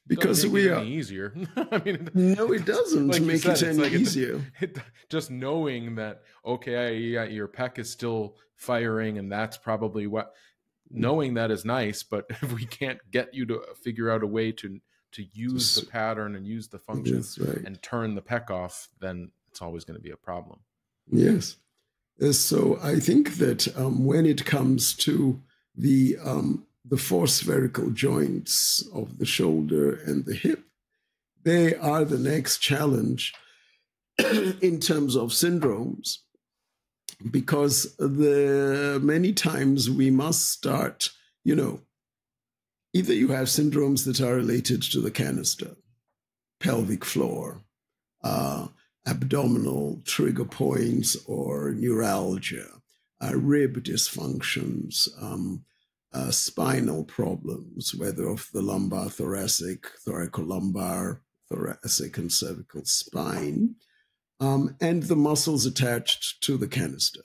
because doesn't make it any easier. I mean, no, it doesn't like make it any easier. Just knowing that, okay, your pec is still firing, and that's probably what. Knowing that is nice, but if we can't get you to figure out a way to use the pattern and use the function and turn the pec off, then it's always going to be a problem. Yes. So I think that when it comes to the four spherical joints of the shoulder and the hip, they are the next challenge in terms of syndromes, because many times we must start, either you have syndromes that are related to the canister, pelvic floor, abdominal trigger points or neuralgia, rib dysfunctions, spinal problems, whether of the lumbar, thoracic, thoracolumbar, thoracic and cervical spine, and the muscles attached to the canister.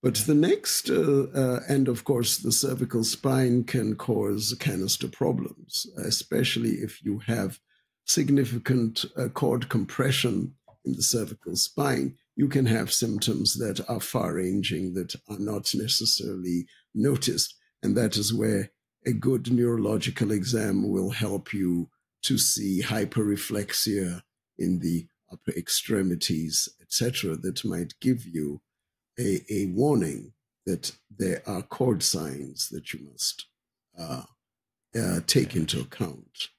But the next, and of course, the cervical spine can cause canister problems, especially if you have significant cord compression in the cervical spine. You can have symptoms that are far-ranging, that are not necessarily noticed. And that is where a good neurological exam will help you to see hyperreflexia in the upper extremities, etc., that might give you a warning that there are cord signs that you must take into account.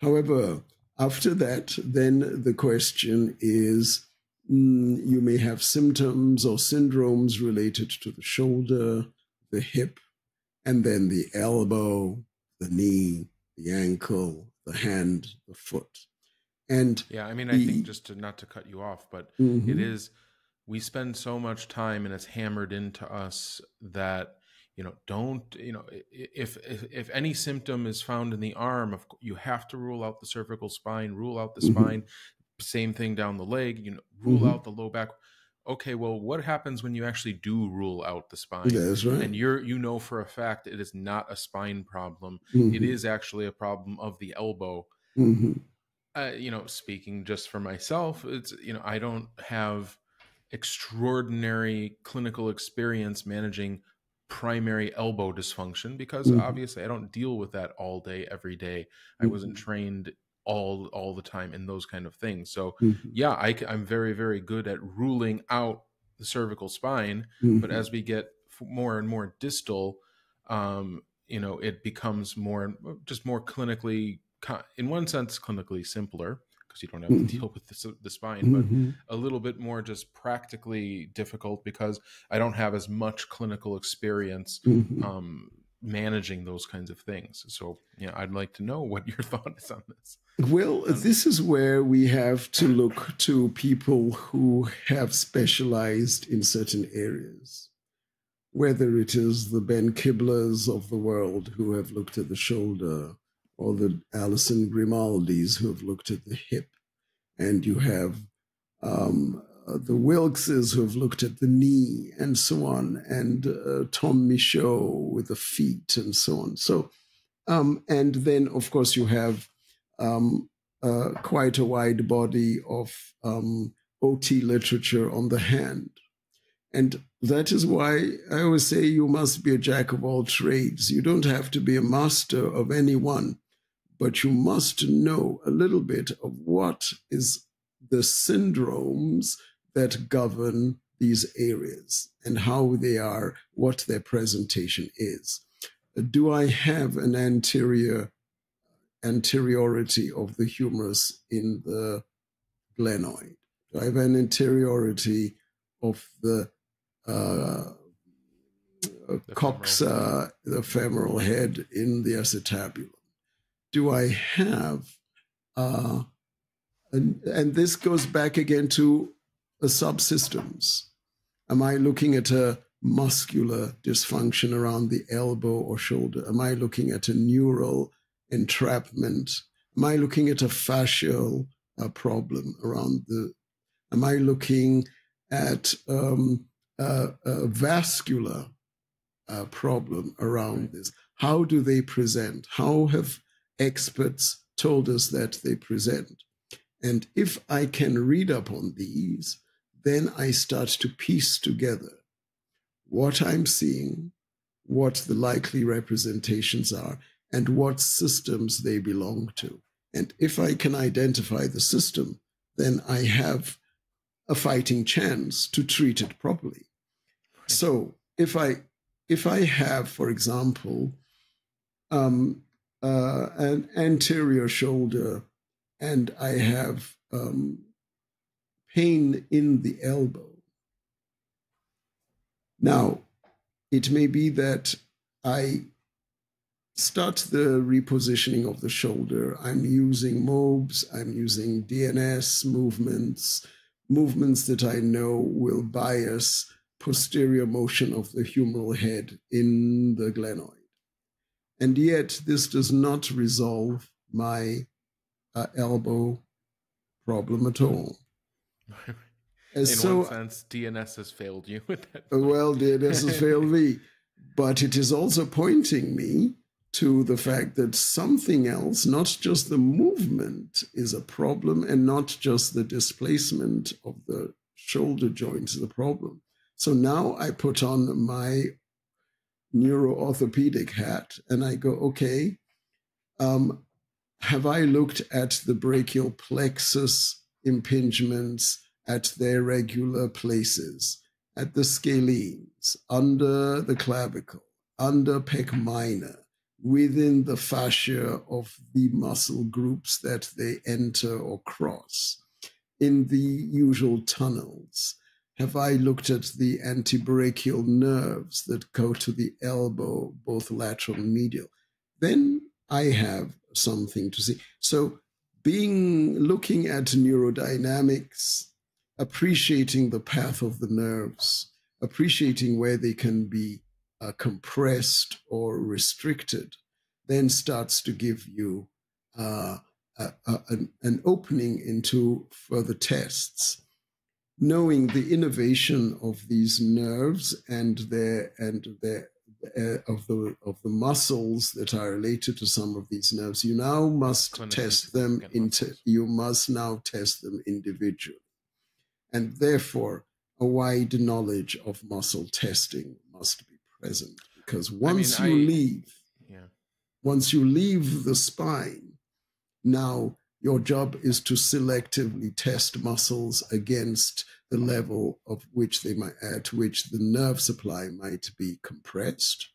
However, after that, then the question is, you may have symptoms or syndromes related to the shoulder, the hip, and then the elbow, the knee, the ankle, the hand, the foot. And yeah, I mean, I think just not to cut you off, but it is, we spend so much time, and it's hammered into us that, don't, if any symptom is found in the arm, you have to rule out the cervical spine, rule out the spine, same thing down the leg, rule out the low back. Okay, well, what happens when you actually do rule out the spine? That's right. And for a fact it is not a spine problem. It is actually a problem of the elbow. Speaking just for myself, it's, I don't have extraordinary clinical experience managing primary elbow dysfunction, because obviously I don't deal with that all day, every day. I wasn't trained all the time in those kind of things. So yeah, I'm very, very good at ruling out the cervical spine, but as we get more and more distal, it becomes more clinically, in one sense, clinically simpler, because you don't have to deal with the spine, but a little bit more just practically difficult, because I don't have as much clinical experience managing those kinds of things. So yeah, I'd like to know what your thought is on this. Well, this is where we have to look to people who have specialized in certain areas, whether it is the Ben Kiblers of the world who have looked at the shoulder, or the Alison Grimaldis who have looked at the hip, and you have the Wilkses who have looked at the knee, and so on, and Tom Michaud with the feet, and so on. So, and then, of course, you have quite a wide body of OT literature on the hand. And that is why I always say you must be a jack of all trades. You don't have to be a master of any one, but you must know a little bit of what is the syndromes that govern these areas and how they are, what their presentation is. Do I have an anteriority of the humerus in the glenoid? Do I have an anteriority of the coxa, the femoral head in the acetabulum? Do I have, and this goes back again to subsystems. Am I looking at a muscular dysfunction around the elbow or shoulder? Am I looking at a neural entrapment? Am I looking at a fascial problem around am I looking at a vascular problem around this? How do they present? How have experts told us that they present. And if I can read up on these, then I start to piece together what I'm seeing, what the likely representations are, and what systems they belong to. And if I can identify the system, then I have a fighting chance to treat it properly. So if I have, for example, an anterior shoulder and I have pain in the elbow, now it may be that I start the repositioning of the shoulder. I'm using MOBs, I'm using DNS movements that I know will bias posterior motion of the humeral head in the glenoid. And yet this does not resolve my elbow problem at all. In one sense, DNS has failed you with that. Well, DNS has failed me. But it is also pointing me to the fact that something else, not just the movement, is a problem, and not just the displacement of the shoulder joint is the problem. So now I put on my neuroorthopedic hat and I go, okay, have I looked at the brachial plexus impingements at their regular places, at the scalenes, under the clavicle, under pec minor, within the fascia of the muscle groups that they enter or cross, in the usual tunnels? Have I looked at the antebrachial nerves that go to the elbow, both lateral and medial? Then I have something to see. So looking at neurodynamics, appreciating the path of the nerves, appreciating where they can be compressed or restricted, then starts to give you an opening into further tests. Knowing the innovation of these nerves and of the muscles that are related to some of these nerves, you now must test them individually. And therefore, a wide knowledge of muscle testing must be present, because once you leave the spine, now your job is to selectively test muscles against the level of which at which the nerve supply might be compressed,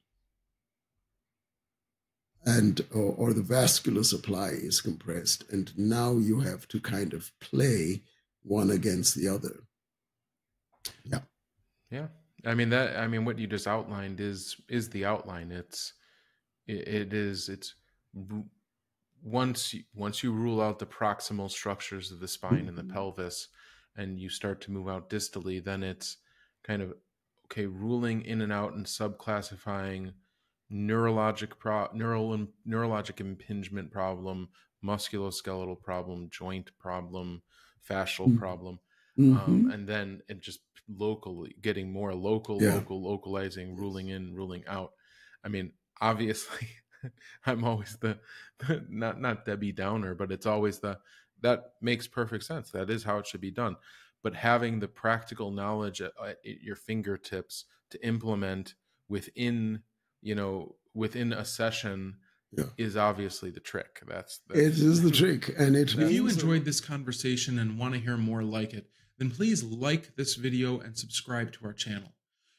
or the vascular supply is compressed, and now you have to kind of play one against the other. Yeah. I mean what you just outlined is the outline. It's once you rule out the proximal structures of the spine and the pelvis, and you start to move out distally, then it's kind of ruling in and out and subclassifying neurologic impingement problem, musculoskeletal problem, joint problem, fascial problem. And then it just getting more localizing, ruling in, ruling out. I mean, obviously I'm always the not Debbie Downer, but it's always that makes perfect sense. That is how it should be done. But having the practical knowledge at your fingertips to implement within a session is obviously the trick. It is the trick. And if you enjoyed this conversation and want to hear more like it, then please like this video and subscribe to our channel.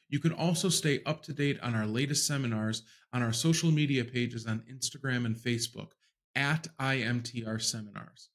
You can also stay up to date on our latest seminars on our social media pages on Instagram and Facebook @IMTR Seminars.